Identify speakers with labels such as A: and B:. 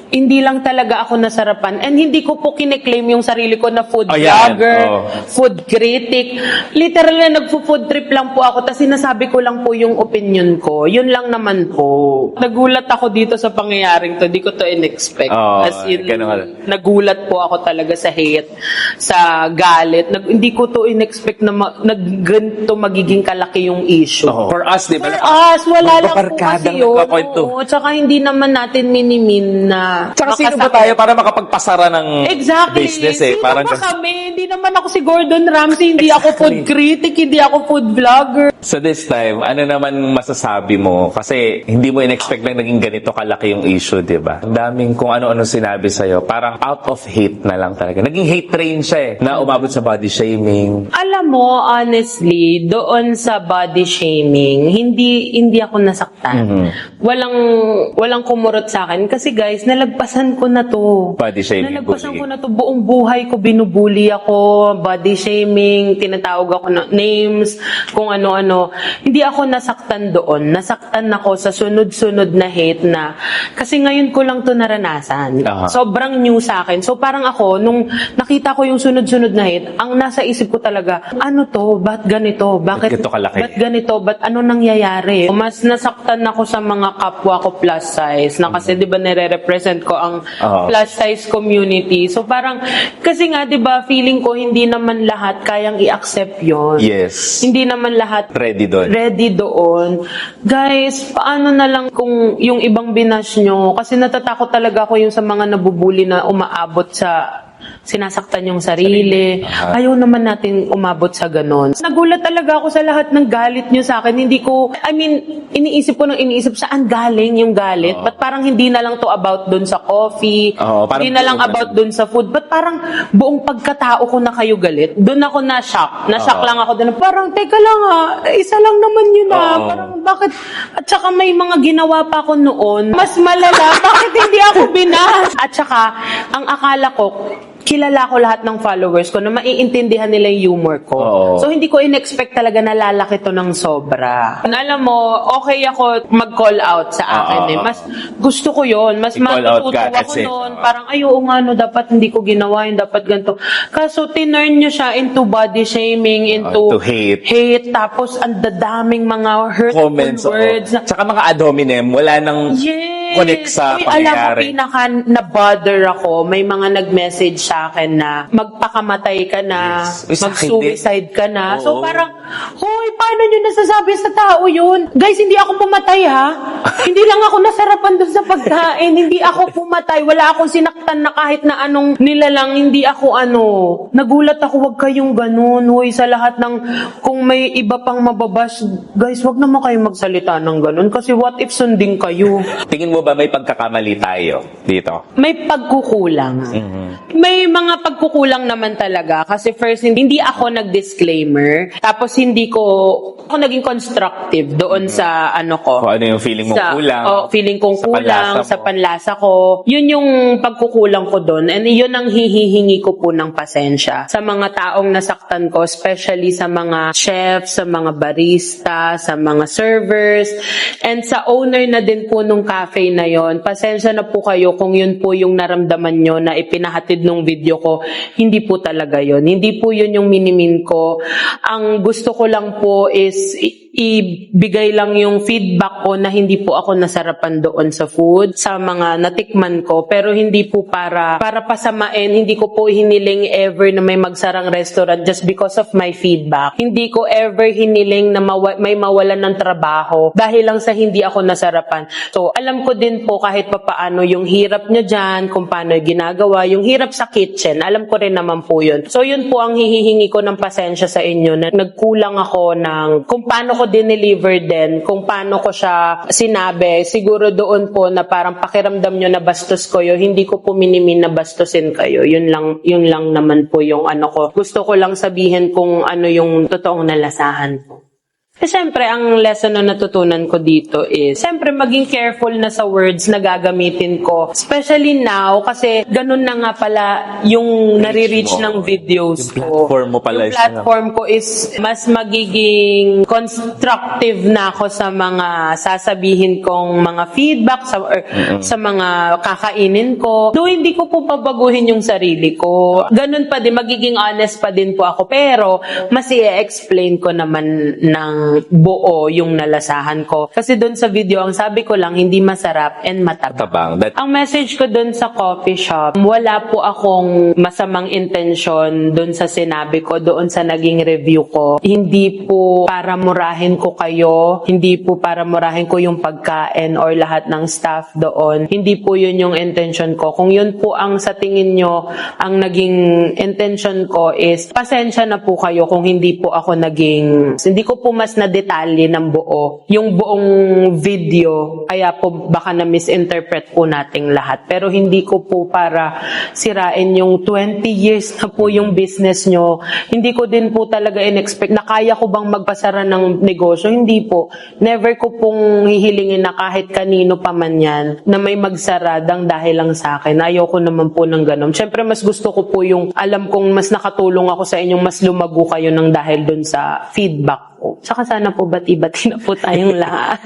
A: hindi lang talaga ako nasarapan. And hindi ko po kine-claim yung sarili ko na food vlogger, food critic. Literal na nagpo-food trip lang po ako, tapos sinasabi ko lang po yung opinion ko. Yun lang naman po. Nagulat ako dito sa pangyayaring to. Di ko to in-expect. As in, nagulat po ako talaga sa hate, sa galit. Hindi ko to in-expect na ganito magiging kalaki yung issue.
B: For us, di ba?
A: For us, wala lang po kasi yun. Tsaka hindi naman natin minimin na
B: tsaka sino ba tayo para makapagpasara ng business eh?
A: Sino parang ba kami? Hindi naman ako si Gordon Ramsay, hindi ako food critic, hindi ako food vlogger.
B: So this time, ano naman masasabi mo? Kasi hindi mo in-expect na naging ganito kalaki yung issue, di ba? Ang daming kung ano-ano sinabi sa'yo. Parang out of hate na lang talaga. Naging hate train siya eh, na umabot sa body shaming.
A: Alam mo, honestly, doon sa body shaming, hindi ako nasaktan. Walang kumurot sa akin. Kasi guys, nalagpasan ko na to.
B: Body shaming,
A: nalagpasan ko na to. Buong buhay ko, binubuli ako, body shaming, tinatawag ako na names, kung ano-ano. Hindi ako nasaktan doon. Nasaktan ako sa sunod-sunod na hate na, kasi ngayon ko lang to naranasan. Sobrang new sa akin. So parang ako, nung nakita ko yung sunod-sunod na hate, ang nasa isip ko talaga, ano to? Ba't ganito? Bakit ba't ganito? Ba't ano nangyayari? Mas nasaktan ako sa mga kapwa ko plus size, na kasi di ba nire-represent ko ang plus size community. So parang, kasi nga di ba feeling ko hindi naman lahat kayang i-accept yon.
B: Yes.
A: Hindi naman lahat
B: ready doon. Guys, paano na lang kung yung ibang binash nyo? Kasi natatakot talaga ako yung sa mga nabubuli na umaabot sa sinasaktan yung sarili. Ayaw naman natin umabot sa ganon. Nagulat talaga ako sa lahat ng galit nyo sa akin. Iniisip ko saan galing yung galit? Ba't parang hindi na lang to about dun sa coffee? Hindi na lang about dun sa food? Ba't parang buong pagkatao ko na kayo galit? Doon ako na-shock. Na-shock lang ako doon. Parang, teka lang isa lang naman yun Parang, bakit? At saka may mga ginawa pa ako noon. Mas malala, bakit hindi ako binas? At saka, ang akala ko, kilala ko lahat ng followers ko na maiintindihan nila yung humor ko. So, hindi ko in-expect talaga na lalaki to ng sobra. Alam mo, okay ako mag-call out sa akin Mas gusto ko yon. Mas matututo ako noon. Parang, nga dapat hindi ko ginawa yun, dapat ganito. Kaso, tinurn nyo siya into body shaming, into hate. Tapos, ang dadaming mga hurtful words. Tsaka mga ad hominem, wala nang connect sa pangyayari.
A: Alam mo, pinaka na-bother ako, may mga nag-message sa akin na magpakamatay ka na, mag-suicide ka na. So parang, hoy, paano nyo nasasabi sa tao yun? Guys, hindi ako pumatay hindi lang ako nasarapan doon sa pagkain. Hindi ako pumatay. Wala akong sinaktan na kahit na anong nilalang. Hindi ako Nagulat ako, wag kayong ganun. Hoy, sa lahat ng, kung may iba pang mababash, guys, wag naman kayong magsalita ng ganun. Kasi what if sundin kayo?
B: Tingin mo ba may pagkakamali tayo dito?
A: May pagkukulang. May mga pagkukulang naman talaga. Kasi first, hindi ako nag-disclaimer. Tapos hindi ko ako naging constructive doon sa ko.
B: Kung ano yung feeling mo kulang.
A: Feeling kong kulang sa panlasa ko. Yun yung pagkukulang ko doon. And yun ang hihihingi ko po ng pasensya sa mga taong nasaktan ko, especially sa mga chefs, sa mga barista, sa mga servers, and sa owner na din po nung cafe na yon. Pasensya na po kayo kung yun po yung naramdaman nyo na ipinahatid nung video ko. Hindi po talaga yon. Hindi po yun yung minimin ko. Ang gusto ko lang po is ibigay lang yung feedback ko na hindi po ako nasarapan doon sa food, sa mga natikman ko, pero hindi po para pasamain. Hindi ko po hiniling ever na may magsarang restaurant just because of my feedback. Hindi ko ever hiniling na may mawalan ng trabaho dahil lang sa hindi ako nasarapan. So, alam ko din po kahit papaano yung hirap nyo dyan, kung paano ginagawa, yung hirap sa kitchen, alam ko rin naman po yun. So, yun po ang hihihingi ko ng pasensya sa inyo na nagkulang ako ng kung paano ko dineliver din, kung paano ko siya sinabi. Siguro doon po na parang pakiramdam nyo na bastos ko yun, hindi ko po minimin na bastusin kayo. Yun lang naman po yung ko. Gusto ko lang sabihin kung ano yung totoong nalasahan ko. Siyempre, ang lesson na natutunan ko dito is, siyempre, maging careful na sa words na gagamitin ko. Especially now, kasi ganun na nga pala yung nare-reach
C: mo.
A: ng videos
C: Yung
A: ko.
C: platform mo pala
A: Yung
C: is
A: platform ko is mas magiging constructive na ako sa mga sasabihin kong mga feedback sa mga kakainin ko. Though hindi ko po pabaguhin yung sarili ko. Ganun pa din, magiging honest pa din po ako. Pero, mas i-explain ko naman ng buo yung nalasahan ko. Kasi doon sa video, ang sabi ko lang, hindi masarap and matabang.
C: Tabang. That,
A: Ang message ko doon sa coffee shop, wala po akong masamang intensyon doon sa sinabi ko, doon sa naging review ko. Hindi po para murahin ko kayo, hindi po para murahin ko yung pagkain or lahat ng staff doon. Hindi po yun yung intention ko. Kung yun po ang sa tingin nyo, ang naging intention ko is, pasensya na po kayo kung hindi po ako hindi ko po mas na detalye ng buo. Yung buong video, kaya po baka na-misinterpret po nating lahat. Pero hindi ko po para sirain yung 20 years na po yung business nyo. Hindi ko din po talaga in-expect na kaya ko bang magpasara ng negosyo. Hindi po. Never ko pong hihilingin na kahit kanino pa man yan na may magsara dahil lang sa akin. Ayoko naman po ng ganun. Siyempre, mas gusto ko po yung alam kong mas nakatulong ako sa inyong mas lumago kayo ng dahil dun sa feedback ko. Tsaka sana po bati-bati na po tayong lahat.